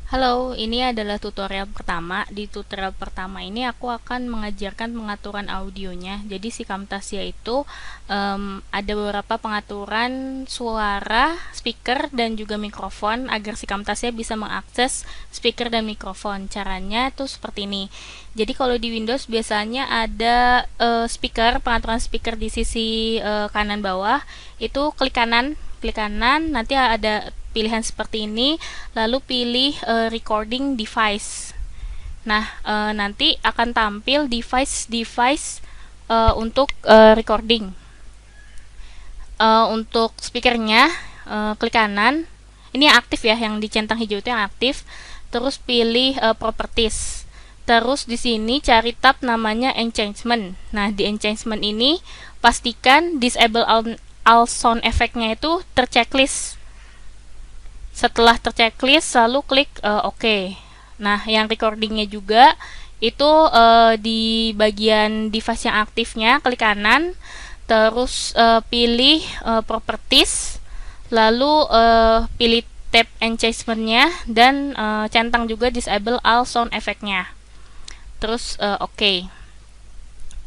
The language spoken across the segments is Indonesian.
Halo, ini adalah tutorial pertama. Di tutorial pertama ini aku akan mengajarkan pengaturan audionya. Jadi si Camtasia itu ada beberapa pengaturan suara, speaker, dan juga mikrofon agar si Camtasia bisa mengakses speaker dan mikrofon. Caranya tuh seperti ini. Jadi kalau di Windows biasanya ada speaker, pengaturan speaker di sisi kanan bawah. Itu klik kanan, nanti ada pilihan seperti ini, lalu pilih recording device. Nah, nanti akan tampil device untuk recording. Untuk speakernya, klik kanan. Ini yang aktif ya, yang dicentang hijau itu yang aktif. Terus pilih properties. Terus di sini cari tab namanya enchantment. Nah, di enchantment ini pastikan disable all sound effect-nya itu terchecklist. Setelah terchecklist, lalu klik OK. Nah, yang recordingnya juga itu di bagian device yang aktifnya, klik kanan, terus pilih properties, lalu pilih tab enchantment-nya, dan centang juga disable all sound effect-nya. Terus OK.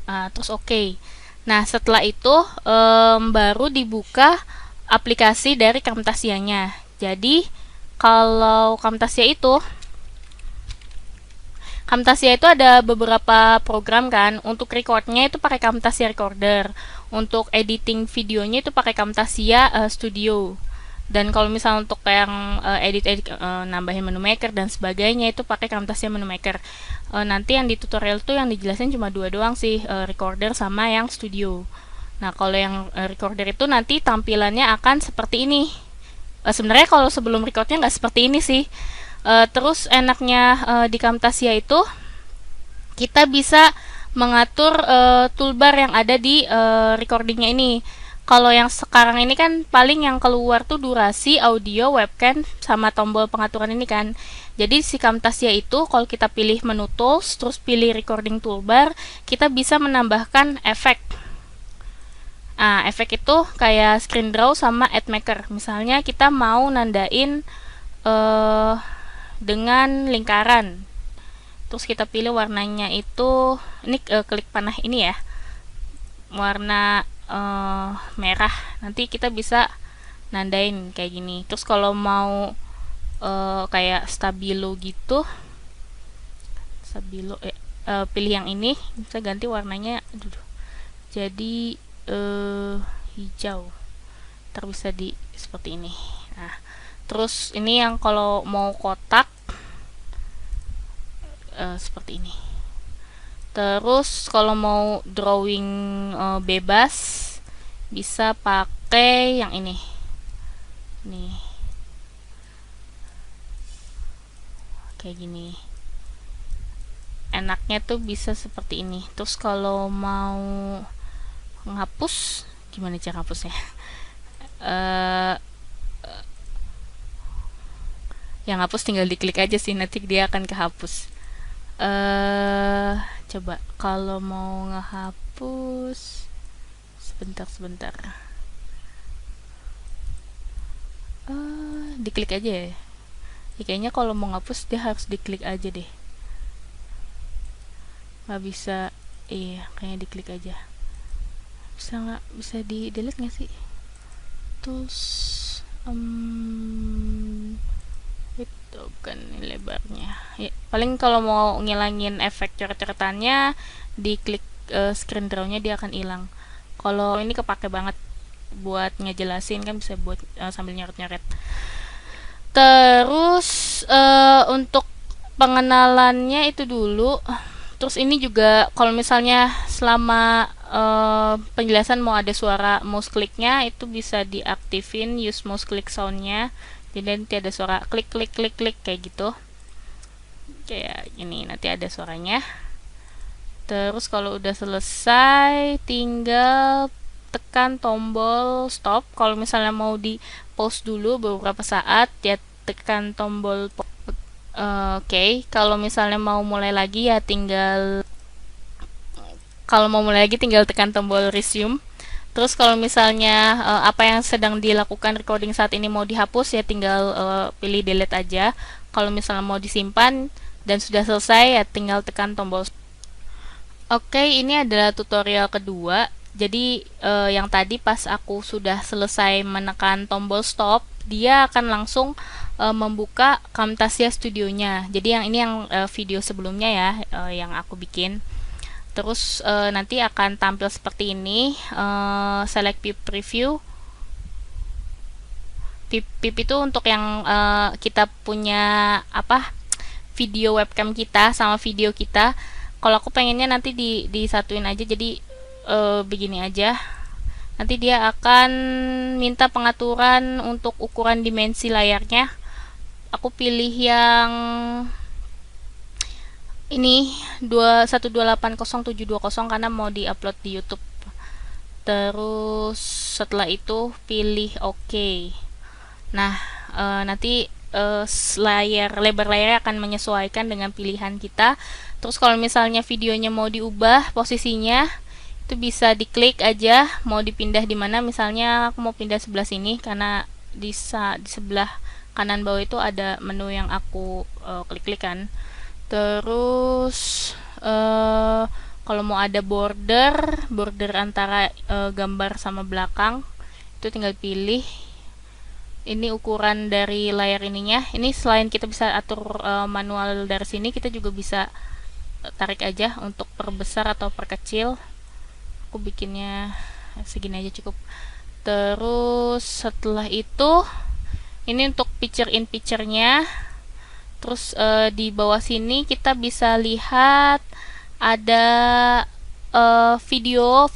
Terus OK. Nah, setelah itu baru dibuka aplikasi dari Camtasia-nya. Jadi, kalau Camtasia itu ada beberapa program kan. Untuk recordnya itu pakai Camtasia Recorder. Untuk editing videonya itu pakai Camtasia Studio. Dan kalau misalnya untuk yang edit nambahin menu maker dan sebagainya itu pakai Camtasia Menu Maker. Nanti yang di tutorial tuh yang dijelasin cuma dua doang sih, recorder sama yang studio. Nah, kalau yang recorder itu nanti tampilannya akan seperti ini. Sebenarnya kalau sebelum recordnya nggak seperti ini sih. Terus enaknya di Camtasia itu kita bisa mengatur toolbar yang ada di recordingnya ini. Kalau yang sekarang ini kan paling yang keluar tuh durasi, audio, webcam, sama tombol pengaturan ini kan. Jadi si Camtasia itu kalau kita pilih menu tools, terus pilih recording toolbar, kita bisa menambahkan efek. Efek itu kayak screen draw sama ad maker. Misalnya kita mau nandain dengan lingkaran. Terus kita pilih warnanya itu, ini klik panah ini ya. Warna merah. Nanti kita bisa nandain kayak gini. Terus kalau mau kayak stabilo gitu, pilih yang ini, bisa ganti warnanya. Jadi hijau, ntar bisa di seperti ini. Nah, terus ini yang kalau mau kotak seperti ini. Terus kalau mau drawing bebas bisa pakai yang ini nih, kayak gini. Enaknya tuh bisa seperti ini. Terus kalau mau ngapus, gimana cara hapusnya? Yang hapus tinggal diklik aja sih, nanti dia akan kehapus. Coba kalau mau ngehapus, sebentar. Diklik aja ya. Kayaknya kalau mau ngapus dia harus diklik aja deh. Nggak bisa, iya kayaknya diklik aja. Bisa di delete nggak sih? Tools, itu kan lebarnya ya, paling kalau mau ngilangin efek coret-coretannya diklik screen draw-nya, dia akan hilang. Kalau ini kepake banget buat ngejelasin kan, bisa buat sambil nyoret-nyoret. Terus untuk pengenalannya itu dulu. Terus ini juga kalau misalnya selama penjelasan mau ada suara mouse clicknya, itu bisa diaktifin use mouse click soundnya. Jadi nanti ada suara klik klik klik klik kayak gitu. Kayak gini nanti ada suaranya. Terus kalau udah selesai tinggal tekan tombol stop. Kalau misalnya mau di pause dulu beberapa saat ya tekan tombol Oke. Kalau misalnya mau mulai lagi ya tinggal tekan tombol resume. Terus kalau misalnya apa yang sedang dilakukan recording saat ini mau dihapus ya tinggal pilih delete aja. Kalau misalnya mau disimpan dan sudah selesai, ya tinggal tekan tombol. Oke, ini adalah tutorial kedua. Jadi yang tadi pas aku sudah selesai menekan tombol stop, dia akan langsung membuka Camtasia Studionya. Jadi yang ini yang video sebelumnya ya, yang aku bikin. Terus nanti akan tampil seperti ini. Select PIP Preview. PIP itu untuk yang kita punya video webcam kita sama video kita. Kalau aku pengennya nanti disatuin aja, jadi begini aja. Nanti dia akan minta pengaturan untuk ukuran dimensi layarnya. Aku pilih yang ini 1280720 karena mau diupload di YouTube. Terus setelah itu pilih OK. Nah, nanti lebar layarnya akan menyesuaikan dengan pilihan kita. Terus kalau misalnya videonya mau diubah posisinya, itu bisa diklik aja mau dipindah di mana. Misalnya aku mau pindah sebelah sini karena di sebelah kanan bawah itu ada menu yang aku klik-klik kan. Terus kalau mau ada border antara gambar sama belakang, itu tinggal pilih. Ini ukuran dari layar ininya. Ini selain kita bisa atur manual dari sini, kita juga bisa tarik aja untuk perbesar atau perkecil. Aku bikinnya segini aja cukup. Terus setelah itu ini untuk picture in picture-nya. Terus di bawah sini kita bisa lihat ada video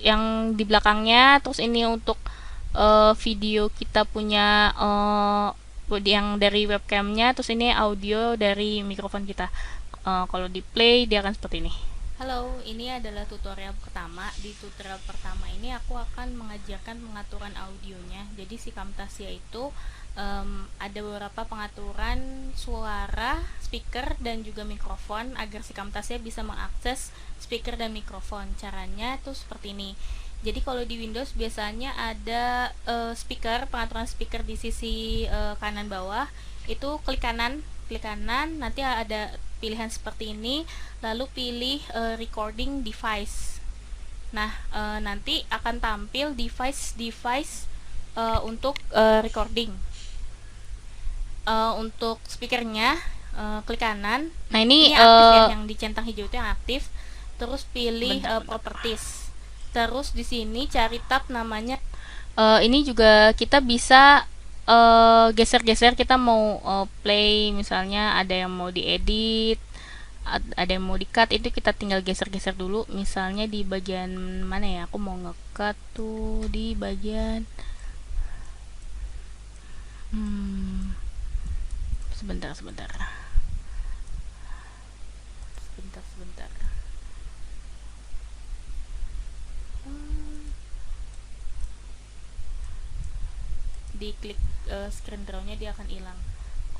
yang di belakangnya. Terus ini untuk video kita punya yang dari webcamnya. Terus ini audio dari mikrofon kita. Kalau di play dia akan seperti ini. Halo, ini adalah tutorial pertama. Di tutorial pertama ini aku akan mengajarkan pengaturan audionya. Jadi si Camtasia itu ada beberapa pengaturan suara, speaker, dan juga mikrofon agar si Camtasia bisa mengakses speaker dan mikrofon. Caranya tuh seperti ini. Jadi kalau di Windows biasanya ada speaker, pengaturan speaker di sisi kanan bawah. Itu klik kanan, nanti ada pilihan seperti ini, lalu pilih recording device. Nah, nanti akan tampil device untuk recording. Untuk speakernya klik kanan. Nah, ini aktif ya, yang dicentang hijau itu yang aktif. Terus pilih properties. Terus di sini cari tab namanya. Ini juga kita bisa geser-geser, kita mau play, misalnya ada yang mau diedit, ada yang mau di-cut, itu kita tinggal geser-geser dulu. Misalnya di bagian mana ya, aku mau nge-cut tuh di bagian sebentar diklik screen draw-nya dia akan hilang.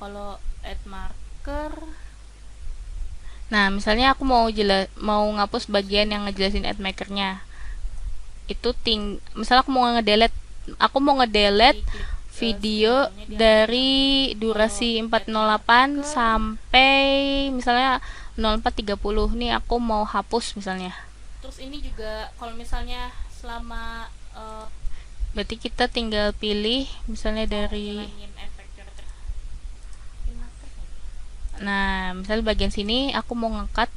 Kalau add marker, nah misalnya aku mau ngapus bagian yang ngejelasin add markernya, itu misalnya aku mau ngedelete video dari durasi 408 sampai misalnya 0430. Nih aku mau hapus misalnya. Terus ini juga kalau misalnya selama berarti kita tinggal pilih misalnya dari misalnya bagian sini aku mau nge-cut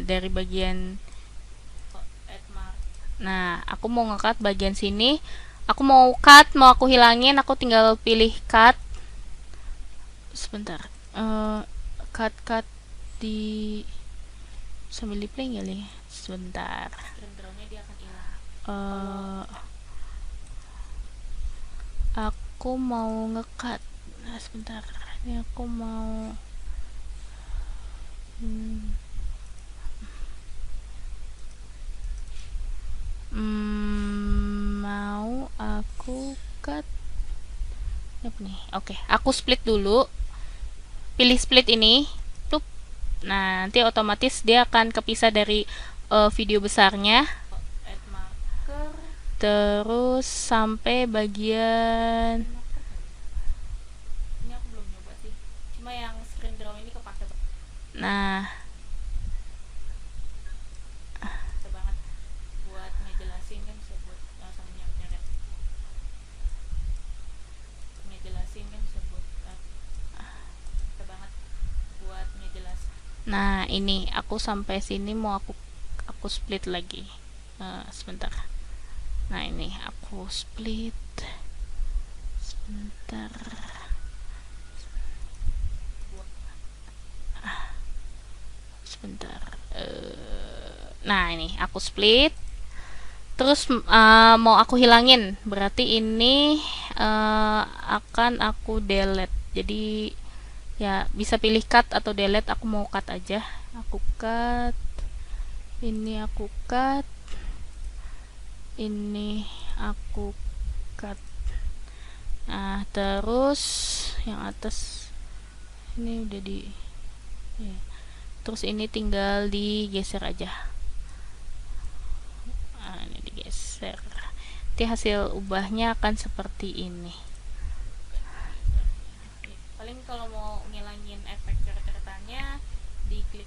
dari bagian aku mau nge-cut bagian sini, aku mau aku hilangin, aku tinggal pilih cut. Sebentar, cut di sambil di play kali. Sebentar. Aku mau nge-cut. Sebentar. Ini aku mau aku cut apa nih? Oke, aku split dulu. Pilih split ini. Tup. Nah, nanti otomatis dia akan kepisah dari video besarnya. Terus sampai bagian cuma yang screen draw ini kepake. Nah, banget buat ngejelasin kan sebut sama nyeret ngejelasin kan sebut banget buat ngejelasin. Nah, ini aku sampai sini mau aku split lagi. Sebentar. Nah, ini aku split sebentar. Sebentar. Nah, ini aku split. Terus mau aku hilangin. Berarti ini akan aku delete. Jadi ya bisa pilih cut atau delete. Aku mau cut aja. Aku cut. Ini aku cut. Ini aku cut. Nah, terus yang atas ini udah di ya. Terus ini tinggal digeser aja. Nah, ini digeser. Nanti hasil ubahnya akan seperti ini. Paling kalau mau ngilangin efek coret-coretannya, diklik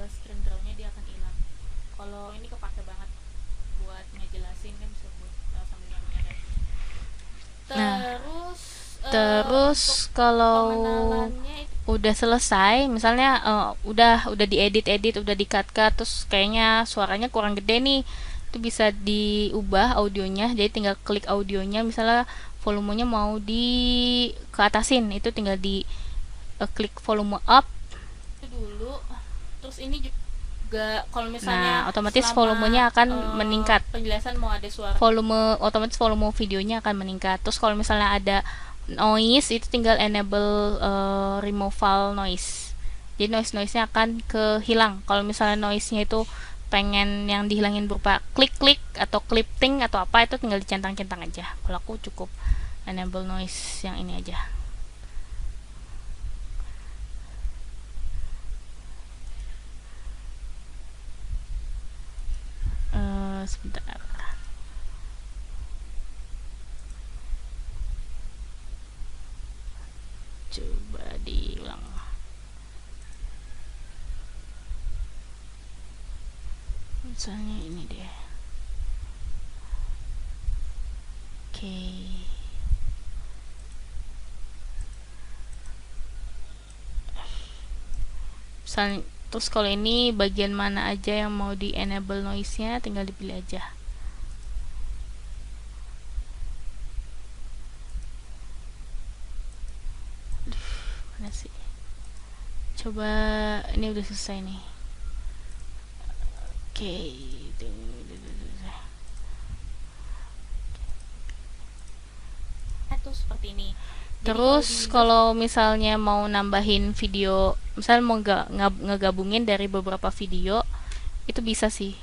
screen draw-nya dia akan hilang. Kalau ini kepake banget buat ngejelasin kan sebut sambil yang edit. Terus kalau udah selesai, misalnya udah diedit, udah di-cut, terus kayaknya suaranya kurang gede nih, itu bisa diubah audionya. Jadi tinggal klik audionya, misalnya volumenya mau keatasin, itu tinggal di klik volume up itu dulu. Terus ini juga kalau misalnya otomatis volumenya akan meningkat. Penjelasan mau ada suara. Otomatis volume videonya akan meningkat. Terus kalau misalnya ada noise, itu tinggal enable removal noise. Jadi noise-nya akan kehilang. Kalau misalnya noise-nya itu pengen yang dihilangin berupa klik-klik atau clipping atau apa, itu tinggal dicentang-centang aja. Kalau aku cukup enable noise yang ini aja. Sebentar. Coba diulang. Misalnya ini deh. Oke. Misalnya, terus kalau ini bagian mana aja yang mau di enable noise-nya, tinggal dipilih aja. Mana sih? Coba, ini udah selesai nih. Oke. Itu seperti ini. Terus kalau misalnya mau nambahin video, misalnya mau ngegabungin dari beberapa video, itu bisa sih.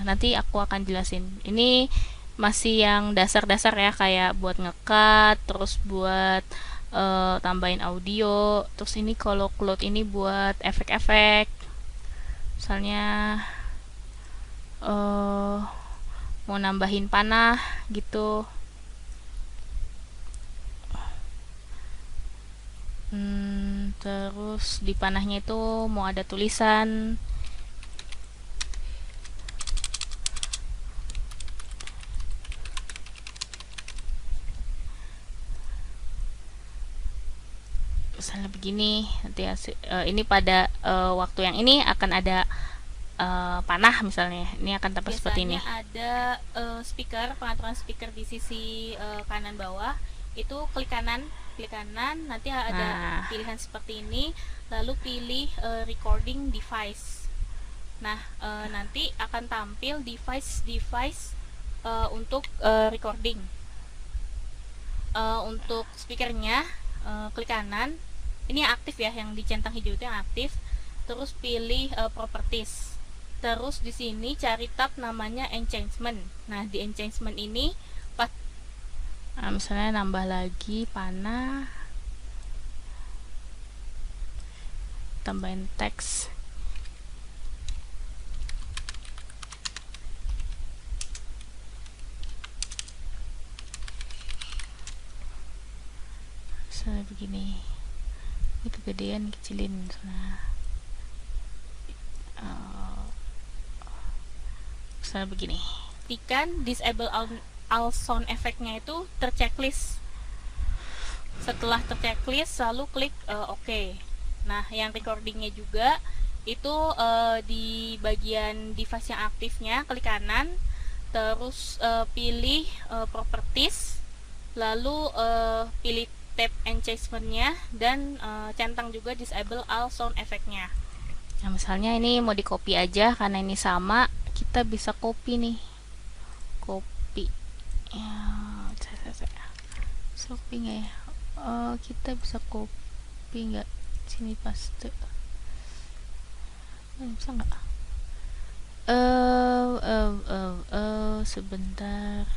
Nanti aku akan jelasin. Ini masih yang dasar-dasar ya, kayak buat ngekat, terus buat tambahin audio. Terus ini kalau cloud ini buat efek-efek. Misalnya mau nambahin panah gitu. Terus di panahnya itu mau ada tulisan. Misalnya begini, nanti ini pada waktu yang ini akan ada panah misalnya. Ini akan tampak seperti ini. Ada speaker, pengaturan speaker di sisi kanan bawah. Itu klik kanan, nanti ada pilihan seperti ini, lalu pilih recording device. Nah, nanti akan tampil device untuk recording. Untuk speakernya klik kanan, ini yang aktif ya, yang dicentang hijau itu yang aktif. Terus pilih properties. Terus di sini cari tab namanya enchantment. Nah, di enchantment ini misalnya nambah lagi panah, tambahin teks. Misalnya begini. Ini kegedean, kecilin. Misalnya begini. Pastikan disable all sound effect-nya itu terchecklist. Setelah terchecklist, lalu klik OK. Nah, yang recordingnya juga itu di bagian device yang aktifnya, klik kanan, terus pilih properties, lalu pilih tab enchantment-nya, dan centang juga disable all sound effect-nya. Nah, misalnya ini mau di copy aja, karena ini sama, kita bisa copy nih. Copy. Ya, copy nggak ya? Kita bisa copy nggak? Sini paste. Bisa nggak? Sebentar.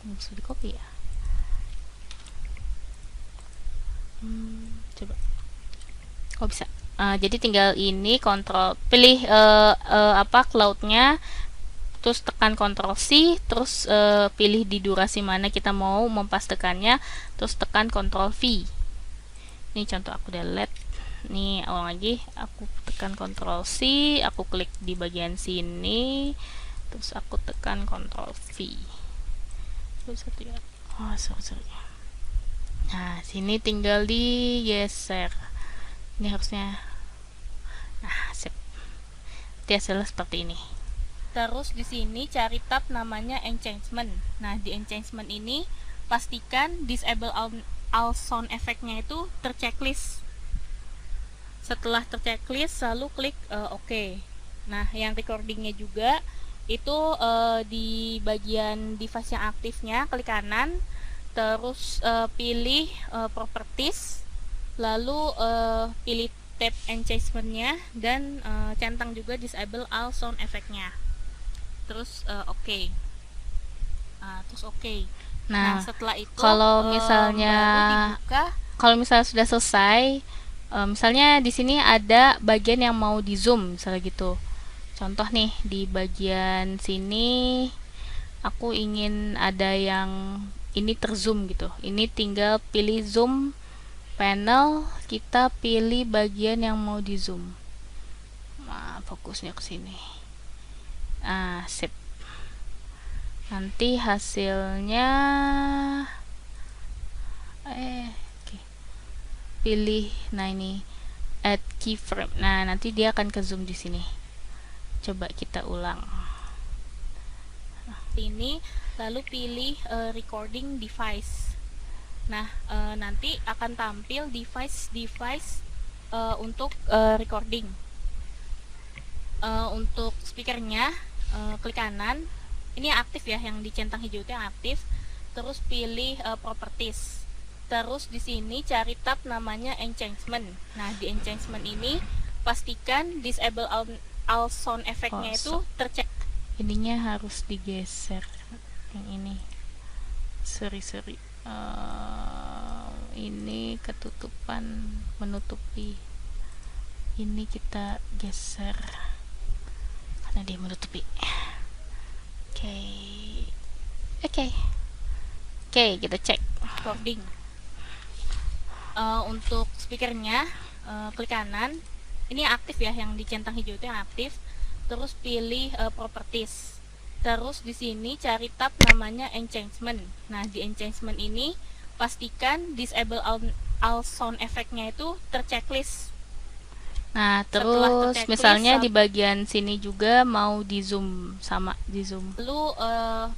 Bisa di copy ya? Coba. Oh, bisa. Jadi tinggal ini kontrol, pilih cloud-nya, terus tekan Ctrl C, terus pilih di durasi mana kita mau mempastekannya, terus tekan Ctrl V. Ini contoh aku delete. Nih, ulang lagi, aku tekan Ctrl C, aku klik di bagian sini, terus aku tekan Ctrl V. Satu ya. Oh, sorry. Nah, sini tinggal digeser. Ini harusnya. Nah, sip. Nanti hasilnya seperti ini. Terus di sini cari tab namanya enchantment. Nah, di enchantment ini pastikan disable all sound effect-nya itu terchecklist. Setelah terchecklist, lalu klik OK. Nah, yang recordingnya juga itu di bagian device yang aktifnya, klik kanan, terus pilih properties, lalu pilih tab enchantment-nya, dan centang juga disable all sound effect-nya. Terus OK. Terus OK. Nah, setelah itu kalau misalnya sudah selesai, misalnya di sini ada bagian yang mau di zoom, misalnya gitu. Contoh nih, di bagian sini aku ingin ada yang ini terzoom gitu. Ini tinggal pilih zoom panel, kita pilih bagian yang mau di zoom. Nah, fokusnya ke sini. Sip. Nanti hasilnya pilih, nah ini add keyframe. Nah, nanti dia akan ke zoom di sini. Coba kita ulang. Ini lalu pilih recording device. Nah, nanti akan tampil device untuk recording. Untuk speakernya, klik kanan. Ini yang aktif ya, yang dicentang hijau itu yang aktif. Terus pilih properties. Terus di sini cari tab namanya enchantment. Nah, di enchantment ini pastikan disable all sound effect-nya itu tercek. Ininya harus digeser. Yang ini. Seri. Ini ketutupan, menutupi. Ini kita geser karena dia menutupi. Oke, kita cek recording. Untuk speakernya, klik kanan. Ini yang aktif ya, yang dicentang hijau itu yang aktif. Terus pilih properties. Terus di sini cari tab namanya enchantment. Nah, di enchantment ini pastikan disable all sound effect-nya itu terchecklist. Nah, terus misalnya di bagian sini juga mau di zoom, sama di zoom. Lalu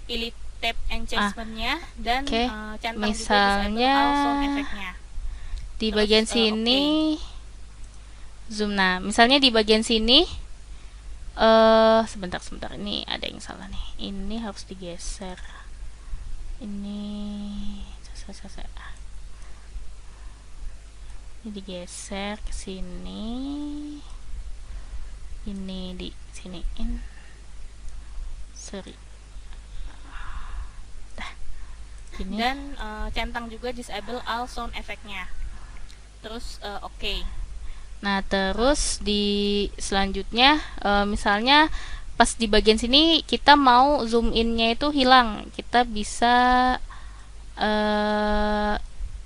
pilih tab enchantment-nya, dan centang misalnya juga disable all sound effect-nya. Di terus, bagian sini zoom. Nah, misalnya di bagian sini sebentar, ini ada yang salah nih. Ini harus digeser. Ini digeser ke sini. Ini di siniin. Gini. Dan centang juga disable all sound effect-nya. Terus OK. Nah, terus di selanjutnya misalnya pas di bagian sini kita mau zoom in-nya itu hilang, kita bisa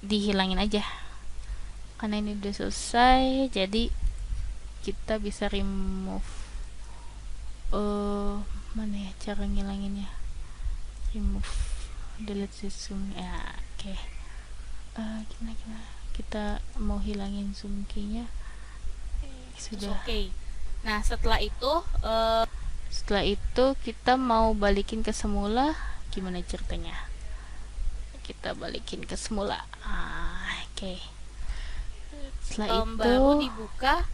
dihilangin aja. Karena ini udah selesai, jadi kita bisa remove. Mana ya cara ngilanginnya? Remove, delete the zoom ya. Oke. Gimana kita mau hilangin zoom key-nya? Sudah. Oke. Nah, setelah itu kita mau balikin ke semula. Gimana ceritanya? Kita balikin ke semula. Oke. Setelah itu baru dibuka.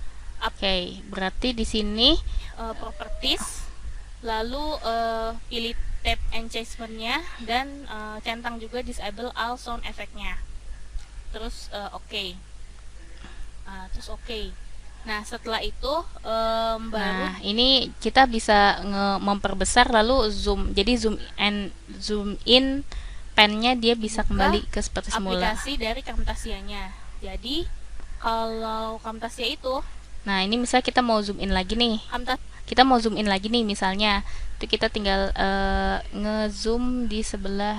Oke, berarti di sini properties, lalu pilih tab enchantment-nya dan centang juga disable all sound effect-nya. Terus oke. Terus oke. Nah, setelah itu baru ini kita bisa memperbesar lalu zoom. Jadi zoom in pennya dia bisa kembali ke seperti semula. Aplikasi dari Camtasia-nya. Jadi kalau Camtasia itu, nah ini misalnya kita mau zoom in lagi nih. Kita mau zoom in lagi nih misalnya. Itu kita tinggal nge-zoom di sebelah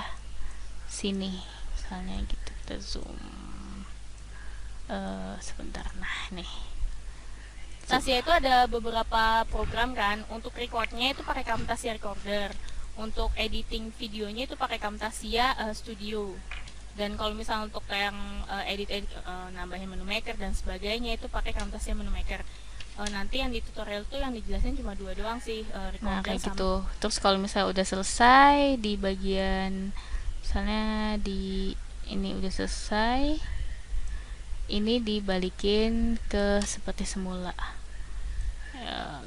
sini. Misalnya gitu kita zoom. Sebentar. Nah, nih. Camtasia itu ada beberapa program kan. Untuk recordnya itu pakai Camtasia Recorder. Untuk editing videonya itu pakai Camtasia Studio. Dan kalau misalnya untuk yang edit nambahin menu maker dan sebagainya itu pakai Camtasia Menu Maker. Nanti yang di tutorial tuh yang dijelasin cuma 2 doang sih, recorder kayak gitu. Terus kalau misalnya udah selesai di bagian misalnya di ini udah selesai, ini dibalikin ke seperti semula.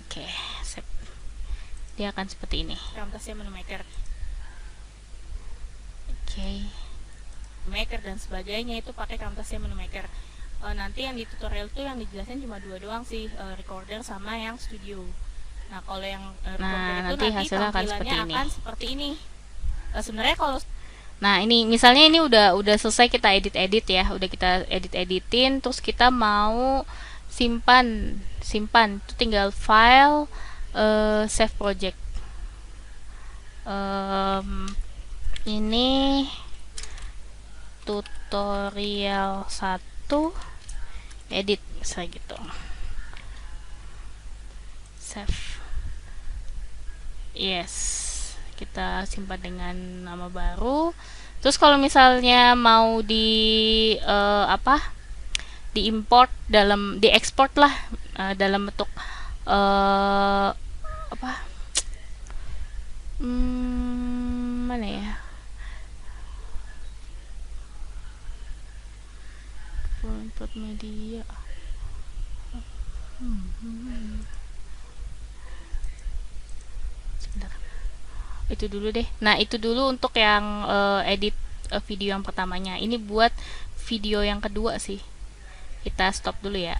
Oke, sip. Dia akan seperti ini. Camtasia Menu Maker. Oke. Maker dan sebagainya itu pakai Camtasia Menu Maker. Nanti yang di tutorial tuh yang dijelasin cuma 2 doang sih, recorder sama yang studio. Nah, kalau yang recorder itu nanti hasilnya akan seperti ini. Sebenarnya kalau ini misalnya ini udah selesai kita edit ya, udah kita editin, terus kita mau simpan itu tinggal file, save project. Ini tutorial 1 edit misalnya gitu, save, yes, kita simpan dengan nama baru. Terus kalau misalnya mau diimport diekspor lah dalam bentuk mana ya, import media. Sebentar. Itu dulu deh. Nah, itu dulu untuk yang edit video yang pertamanya. Ini buat video yang kedua sih. Kita stop dulu ya.